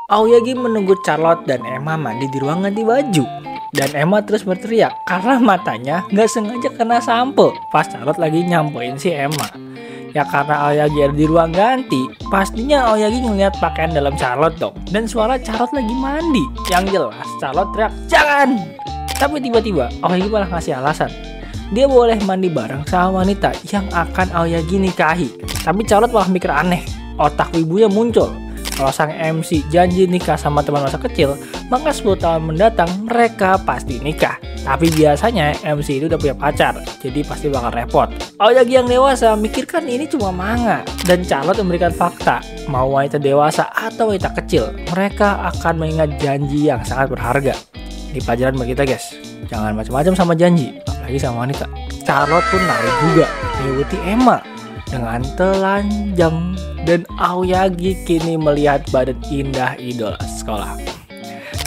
Aoyagi menunggu Charlotte dan Emma mandi di ruang ganti baju. Dan Emma terus berteriak karena matanya nggak sengaja kena sampo pas Charlotte lagi nyampoin si Emma. Ya karena Aoyagi ada di ruang ganti, pastinya Aoyagi ngeliat pakaian dalam Charlotte dong. Dan suara Charlotte lagi mandi. Yang jelas Charlotte teriak, "Jangan!" Tapi tiba-tiba Aoyagi malah ngasih alasan. Dia boleh mandi bareng sama wanita yang akan Aoyagi nikahi. Tapi Charlotte malah mikir aneh. Otak wibunya muncul. Kalau sang MC janji nikah sama teman masa kecil, maka 10 tahun mendatang mereka pasti nikah. Tapi biasanya MC itu udah punya pacar, jadi pasti bakal repot. Aoyagi yang dewasa mikirkan ini cuma manga. Dan Charlotte memberikan fakta, mau wanita dewasa atau wanita kecil, mereka akan mengingat janji yang sangat berharga. Di pelajaran bagi kita guys, jangan macam-macam sama janji, apalagi sama wanita. Charlotte pun lari juga mengikuti Emma dengan telanjang. Dan Aoyagi kini melihat badan indah idola sekolah.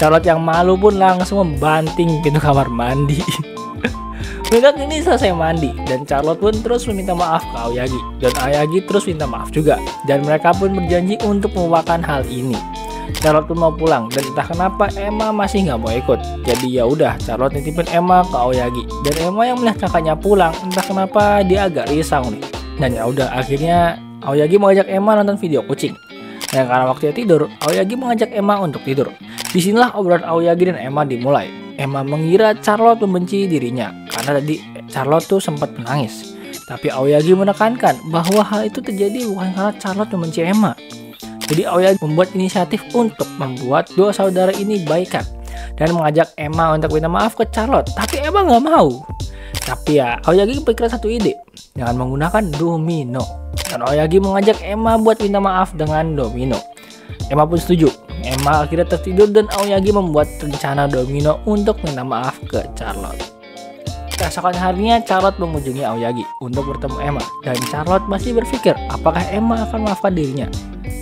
Charlotte yang malu pun langsung membanting pintu kamar mandi. Mereka kini selesai mandi dan Charlotte pun terus meminta maaf ke Aoyagi. Dan Aoyagi terus minta maaf juga. Dan mereka pun berjanji untuk melupakan hal ini. Charlotte pun mau pulang dan entah kenapa Emma masih nggak mau ikut. Jadi ya udah Charlotte nitipin Emma ke Aoyagi. Dan Emma yang melihat kakaknya pulang, entah kenapa dia agak risau nih. Dan ya udah akhirnya Aoyagi mengajak Emma nonton video kucing. Dan karena waktunya tidur, Aoyagi mengajak Emma untuk tidur. Disinilah obrolan Aoyagi dan Emma dimulai. Emma mengira Charlotte membenci dirinya karena tadi Charlotte tuh sempat menangis. Tapi Aoyagi menekankan bahwa hal itu terjadi bukan karena Charlotte membenci Emma. Jadi Aoyagi membuat inisiatif untuk membuat dua saudara ini baikan dan mengajak Emma untuk minta maaf ke Charlotte. Tapi Emma nggak mau. Tapi ya Aoyagi kepikiran satu ide dengan menggunakan domino. Dan Aoyagi mengajak Emma buat minta maaf dengan domino. Emma pun setuju. Emma akhirnya tertidur dan Aoyagi membuat rencana domino untuk minta maaf ke Charlotte. Keesokan harinya Charlotte mengunjungi Aoyagi untuk bertemu Emma. Dan Charlotte masih berpikir apakah Emma akan memaafkan dirinya.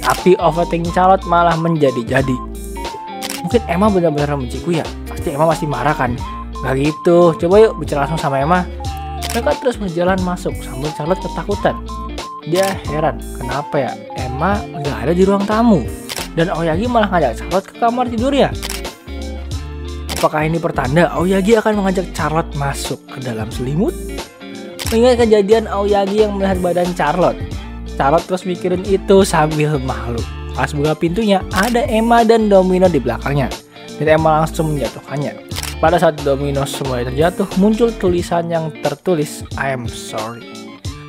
Tapi overthinking Charlotte malah menjadi-jadi. Mungkin Emma benar-benar membenciku ya. Pasti Emma masih marah kan. Gak gitu, coba yuk bicara langsung sama Emma. Mereka terus berjalan masuk sambil Charlotte ketakutan. Dia heran kenapa ya Emma gak ada di ruang tamu. Dan Aoyagi malah ngajak Charlotte ke kamar tidurnya. Apakah ini pertanda Aoyagi akan mengajak Charlotte masuk ke dalam selimut? Mengingat kejadian Aoyagi yang melihat badan Charlotte, Charlotte terus mikirin itu sambil malu. Pas buka pintunya ada Emma dan domino di belakangnya. Dan Emma langsung menjatuhkannya. Pada saat domino semuanya terjatuh, muncul tulisan yang tertulis "I'm sorry".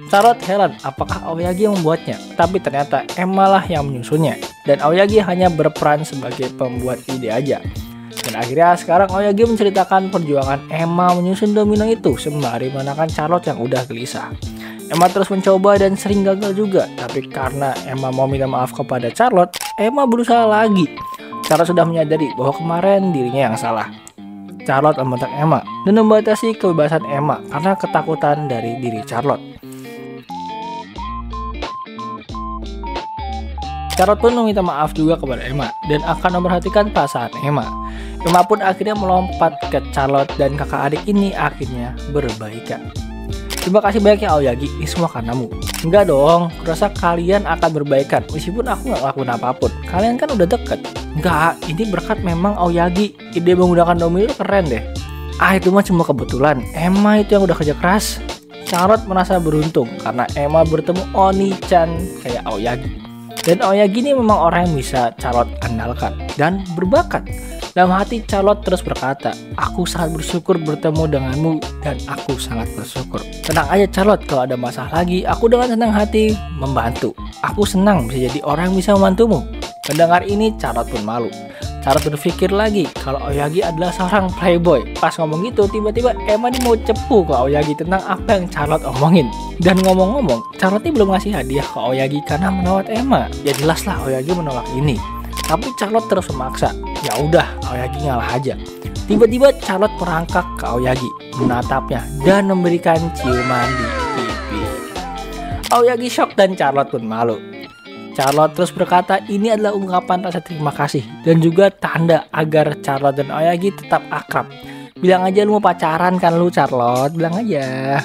Charlotte heran apakah Aoyagi yang membuatnya, tapi ternyata Emma lah yang menyusunnya. Dan Aoyagi hanya berperan sebagai pembuat ide aja. Dan akhirnya sekarang Aoyagi menceritakan perjuangan Emma menyusun domino itu sembari menenangkan Charlotte yang udah gelisah. Emma terus mencoba dan sering gagal juga, tapi karena Emma mau minta maaf kepada Charlotte, Emma berusaha lagi. Charlotte sudah menyadari bahwa kemarin dirinya yang salah. Charlotte membentak Emma dan membatasi kebebasan Emma karena ketakutan dari diri Charlotte. Charlotte pun meminta maaf juga kepada Emma dan akan memperhatikan perasaan Emma. Emma pun akhirnya melompat ke Charlotte dan kakak adik ini akhirnya berbaikan. Terima kasih banyak ya Aoyagi, ini semua karenamu. Enggak dong, kurasa kalian akan berbaikan meskipun aku gak lakuin apapun. Kalian kan udah deket. Enggak, ini berkat memang Aoyagi. Ide menggunakan domino itu keren deh. Itu mah cuma kebetulan. Emma itu yang udah kerja keras. Charlotte merasa beruntung karena Emma bertemu Oni-chan kayak Aoyagi. Dan Aoyagi ini memang orang yang bisa Charlotte andalkan dan berbakat. Dalam hati Charlotte terus berkata, "Aku sangat bersyukur bertemu denganmu dan aku sangat bersyukur. Tenang aja Charlotte, kalau ada masalah lagi, aku dengan senang hati membantu. Aku senang bisa jadi orang yang bisa membantumu." Mendengar ini Charlotte pun malu. Charlotte berpikir lagi kalau Aoyagi adalah seorang playboy. Pas ngomong gitu, tiba-tiba Emma mau cepu ke Aoyagi tentang apa yang Charlotte omongin. Dan ngomong-ngomong, Charlotte ini belum ngasih hadiah ke Aoyagi karena menolak Emma. Ya jelas lah Aoyagi menolak ini. Tapi Charlotte terus memaksa. Ya udah, Aoyagi ngalah aja. Tiba-tiba Charlotte merangkak ke Aoyagi, menatapnya dan memberikan ciuman di pipi. Aoyagi shock dan Charlotte pun malu. Charlotte terus berkata ini adalah ungkapan rasa terima kasih dan juga tanda agar Charlotte dan Aoyagi tetap akrab. Bilang aja lu mau pacaran kan lu Charlotte, bilang aja.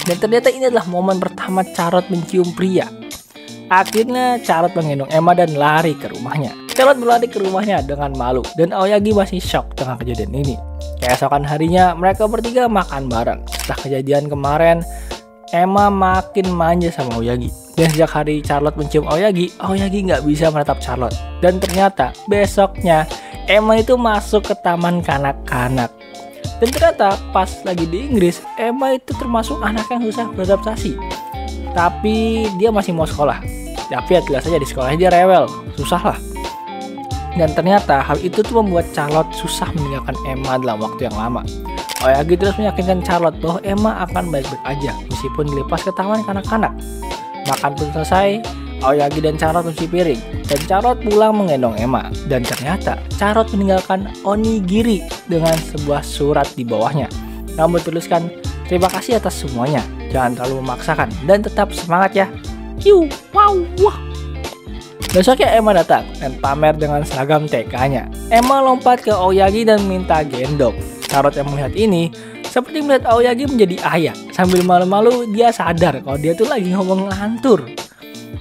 Dan ternyata ini adalah momen pertama Charlotte mencium pria. Akhirnya Charlotte menggendong Emma dan lari ke rumahnya. Charlotte berlari ke rumahnya dengan malu dan Aoyagi masih shock dengan kejadian ini. Keesokan harinya mereka bertiga makan bareng. Setelah kejadian kemarin, Emma makin manja sama Aoyagi. Dan sejak hari Charlotte mencium Aoyagi, Aoyagi nggak bisa menatap Charlotte. Dan ternyata besoknya Emma itu masuk ke taman kanak-kanak. Dan ternyata pas lagi di Inggris, Emma itu termasuk anak yang susah beradaptasi. Tapi dia masih mau sekolah. Tapi ya jelas saja di sekolahnya dia rewel, susah lah. Dan ternyata hal itu tuh membuat Charlotte susah meninggalkan Emma dalam waktu yang lama. Aoyagi terus meyakinkan Charlotte bahwa Emma akan baik-baik aja meskipun dilepas ke taman kanak-kanak. Makan pun selesai, Aoyagi dan Charlotte mencuci piring. Dan Charlotte pulang menggendong Emma. Dan ternyata Charlotte meninggalkan onigiri dengan sebuah surat di bawahnya. Namun bertuliskan, terima kasih atas semuanya. Jangan terlalu memaksakan dan tetap semangat ya. Yuh, wow, wah. Besoknya Emma datang dan pamer dengan seragam TK-nya. Emma lompat ke Aoyagi dan minta gendong. Charlotte yang melihat ini seperti melihat Aoyagi menjadi ayah. Sambil malu-malu dia sadar kalau dia tuh lagi ngomong ngelantur.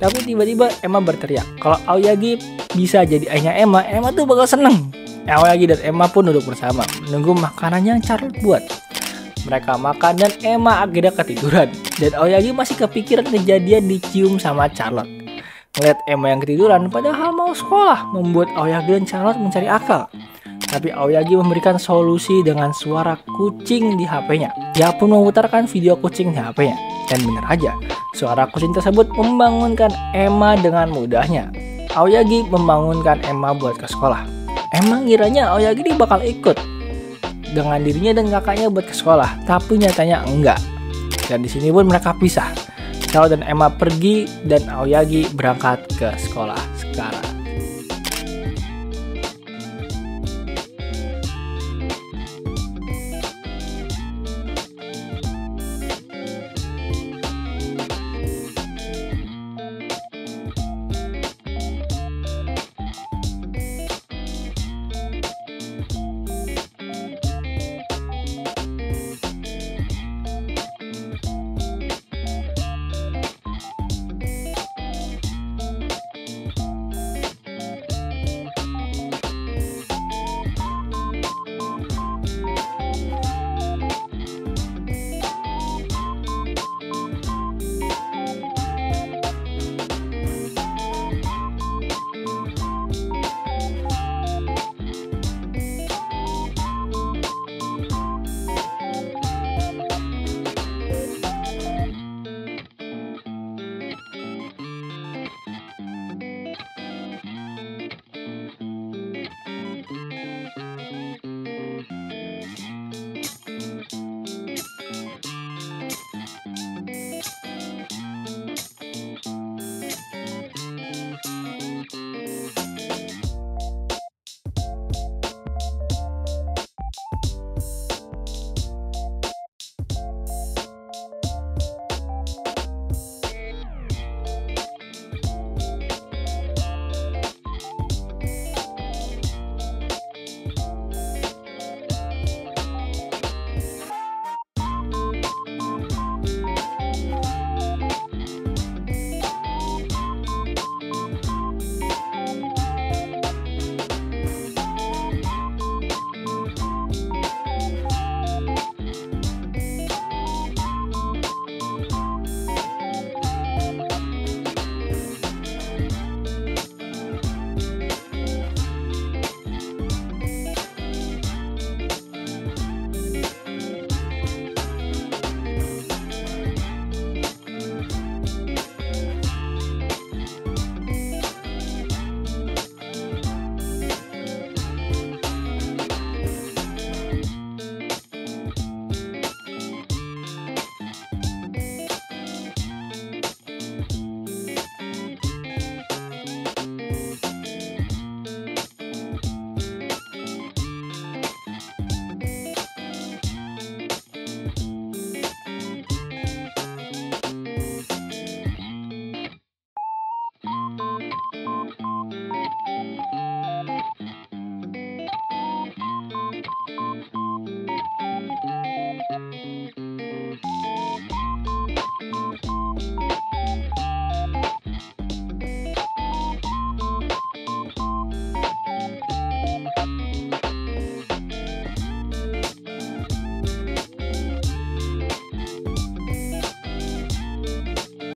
Tapi tiba-tiba Emma berteriak kalau Aoyagi bisa jadi ayahnya Emma, Emma tuh bakal seneng. Aoyagi dan Emma pun duduk bersama menunggu makanan yang Charlotte buat. Mereka makan dan Emma akhirnya ketiduran. Dan Aoyagi masih kepikiran kejadian dicium sama Charlotte. Ngeliat Emma yang ketiduran padahal mau sekolah membuat Aoyagi dan Charlotte mencari akal. Tapi Aoyagi memberikan solusi dengan suara kucing di HP-nya. Dia pun memutarkan video kucing di HP-nya. Dan benar aja, suara kucing tersebut membangunkan Emma dengan mudahnya. Aoyagi membangunkan Emma buat ke sekolah. Emma ngiranya Aoyagi ini bakal ikut dengan dirinya dan kakaknya buat ke sekolah, tapi nyatanya enggak. Dan di sini pun mereka pisah. Charlotte dan Emma pergi dan Aoyagi berangkat ke sekolah sekarang.